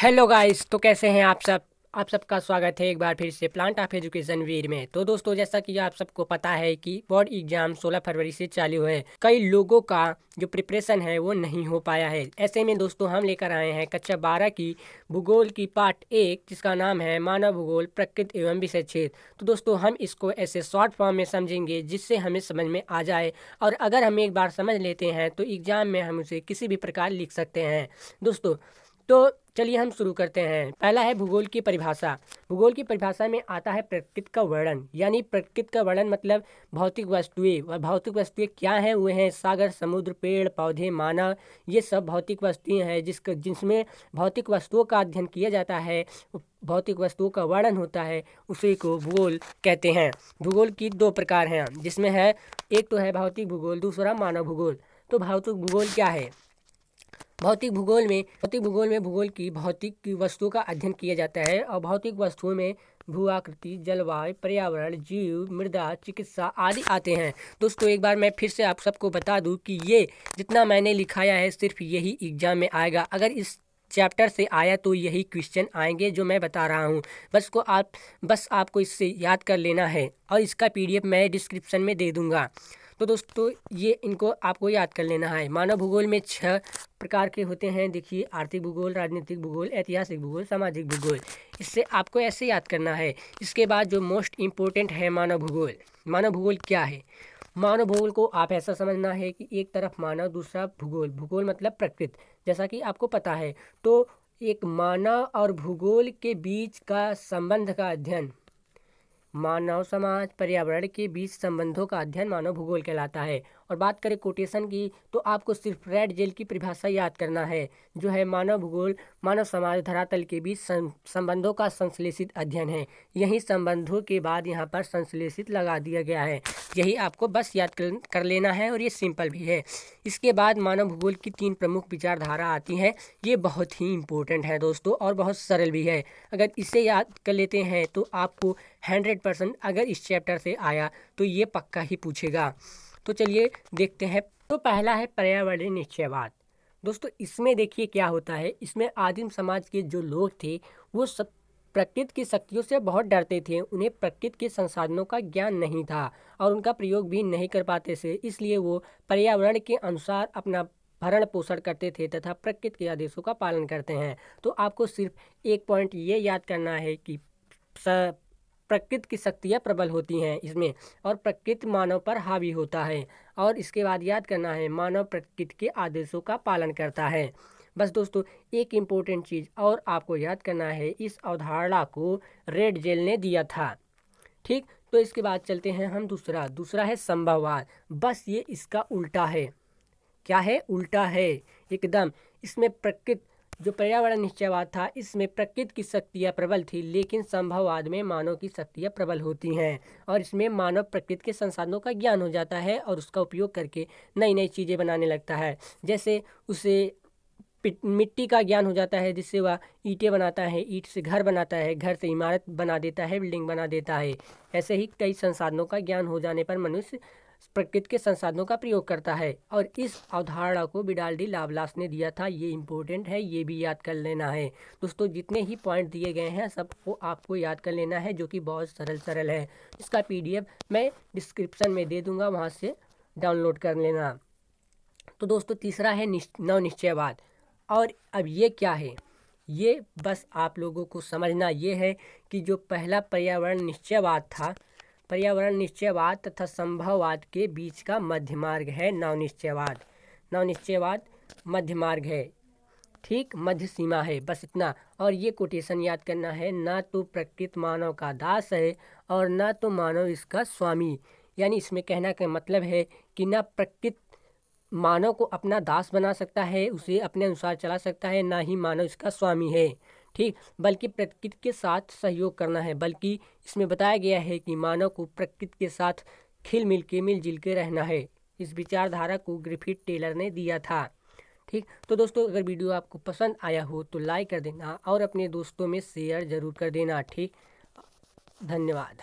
Hello guys, तो कैसे हैं आप सबका स्वागत है एक बार फिर से प्लांट ऑफ एजुकेशन वीर में। तो दोस्तों, जैसा कि आप सबको पता है कि बोर्ड एग्जाम 16 फरवरी से चालू है। कई लोगों का जो प्रिपरेशन है वो नहीं हो पाया है। ऐसे में दोस्तों हम लेकर आए हैं कक्षा 12 की भूगोल की पार्ट 1, जिसका नाम है मानव भूगोल प्रकृति एवं विषय क्षेत्र। तो दोस्तों हम इसको ऐसे शॉर्ट फॉर्म में समझेंगे जिससे हमें समझ में आ जाए, और अगर हम एक बार समझ लेते हैं तो एग्जाम में हम उसे किसी भी प्रकार लिख सकते हैं दोस्तों। तो चलिए हम शुरू करते हैं। पहला है भूगोल की परिभाषा। भूगोल की परिभाषा में आता है प्रकृति का वर्णन, यानी प्रकृति का वर्णन मतलब भौतिक वस्तुएं। और भौतिक वस्तुएं क्या हैं? वे हैं सागर, समुद्र, पेड़ पौधे, मानव। ये सब भौतिक वस्तुएं हैं जिसमें भौतिक वस्तुओं का अध्ययन किया जाता है, भौतिक वस्तुओं का वर्णन होता है, उसी को भूगोल कहते हैं। भूगोल की दो प्रकार हैं, जिसमें है एक तो है भौतिक भूगोल, दूसरा मानव भूगोल। तो भौतिक भूगोल क्या है? भौतिक भूगोल में भूगोल की भौतिक वस्तुओं का अध्ययन किया जाता है, और भौतिक वस्तुओं में भू आकृति, जलवायु, पर्यावरण, जीव, मृदा, चिकित्सा आदि आते हैं। दोस्तों एक बार मैं फिर से आप सबको बता दूं कि ये जितना मैंने लिखाया है सिर्फ यही एग्जाम में आएगा। अगर इस चैप्टर से आया तो यही क्वेश्चन आएंगे जो मैं बता रहा हूँ। बस आपको इससे याद कर लेना है, और इसका PDF मैं डिस्क्रिप्शन में दे दूँगा। तो दोस्तों ये इनको आपको याद कर लेना है। मानव भूगोल में 6 प्रकार के होते हैं। देखिए, आर्थिक भूगोल, राजनीतिक भूगोल, ऐतिहासिक भूगोल, सामाजिक भूगोल। इससे आपको ऐसे याद करना है। इसके बाद जो मोस्ट इम्पोर्टेंट है मानव भूगोल। मानव भूगोल क्या है? मानव भूगोल को आप ऐसा समझना है कि एक तरफ मानव, दूसरा भूगोल। भूगोल मतलब प्रकृति, जैसा कि आपको पता है। तो एक मानव और भूगोल के बीच का संबंध का अध्ययन, मानव समाज पर्यावरण के बीच संबंधों का अध्ययन मानव भूगोल कहलाता है। और बात करें कोटेशन की, तो आपको सिर्फ रेड जेल की परिभाषा याद करना है, जो है मानव भूगोल मानव समाज धरातल के बीच संबंधों का संश्लेषित अध्ययन है। यही संबंधों के बाद यहाँ पर संश्लेषित लगा दिया गया है। यही आपको बस याद कर लेना है, और ये सिंपल भी है। इसके बाद मानव भूगोल की 3 प्रमुख विचारधारा आती हैं। ये बहुत ही इम्पोर्टेंट है दोस्तों, और बहुत सरल भी है। अगर इसे याद कर लेते हैं तो आपको 100% अगर इस चैप्टर से आया तो ये पक्का ही पूछेगा। तो चलिए देखते हैं। तो पहला है पर्यावरणीय निश्चयवाद। दोस्तों इसमें देखिए क्या होता है। इसमें आदिम समाज के जो लोग थे वो सब प्रकृति की शक्तियों से बहुत डरते थे। उन्हें प्रकृति के संसाधनों का ज्ञान नहीं था, और उनका प्रयोग भी नहीं कर पाते थे। इसलिए वो पर्यावरण के अनुसार अपना भरण पोषण करते थे तथा प्रकृति के आदेशों का पालन करते हैं। तो आपको सिर्फ एक पॉइंट ये याद करना है कि प्रकृति की शक्तियाँ प्रबल होती हैं इसमें, और प्रकृति मानव पर हावी होता है। और इसके बाद याद करना है मानव प्रकृति के आदेशों का पालन करता है। बस दोस्तों एक इम्पोर्टेंट चीज़ और आपको याद करना है, इस अवधारणा को रेड जेल ने दिया था। ठीक, तो इसके बाद चलते हैं हम दूसरा है संभववाद। बस ये इसका उल्टा है। क्या है? उल्टा है एकदम। इसमें प्रकृति, जो पर्यावरण निश्चयवाद था, इसमें प्रकृति की शक्तियाँ प्रबल थी, लेकिन संभववाद में मानव की शक्तियाँ प्रबल होती हैं। और इसमें मानव प्रकृति के संसाधनों का ज्ञान हो जाता है, और उसका उपयोग करके नई नई चीज़ें बनाने लगता है। जैसे उसे मिट्टी का ज्ञान हो जाता है, जिससे वह ईंटें बनाता है, ईंट से घर बनाता है, घर से इमारत बना देता है, बिल्डिंग बना देता है। ऐसे ही कई संसाधनों का ज्ञान हो जाने पर मनुष्य प्रकृति के संसाधनों का प्रयोग करता है। और इस अवधारणा को विडाल्डी लाप्लास ने दिया था। ये इम्पोर्टेंट है, ये भी याद कर लेना है दोस्तों। जितने ही पॉइंट दिए गए हैं सबको आपको याद कर लेना है, जो कि बहुत सरल है। इसका PDF मैं डिस्क्रिप्शन में दे दूंगा, वहाँ से डाउनलोड कर लेना। तो दोस्तों तीसरा है नवनिश्चयवाद। और अब ये क्या है? ये बस आप लोगों को समझना ये है कि जो पहला पर्यावरण निश्चयवाद था, पर्यावरण निश्चयवाद तथा संभववाद के बीच का मध्य मार्ग है नवनिश्चयवाद। नवनिश्चयवाद मध्य मार्ग है, ठीक, मध्य सीमा है, बस इतना। और ये कोटेशन याद करना है, ना तो प्रकृति मानव का दास है और ना तो मानव इसका स्वामी। यानी इसमें कहना का मतलब है कि ना प्रकृति मानव को अपना दास बना सकता है, उसे अपने अनुसार चला सकता है, ना ही मानव इसका स्वामी है, ठीक। बल्कि प्रकृति के साथ सहयोग करना है। बल्कि इसमें बताया गया है कि मानव को प्रकृति के साथ मिलजुल के रहना है। इस विचारधारा को ग्रिफिथ टेलर ने दिया था, ठीक। तो दोस्तों अगर वीडियो आपको पसंद आया हो तो लाइक कर देना, और अपने दोस्तों में शेयर ज़रूर कर देना, ठीक। धन्यवाद।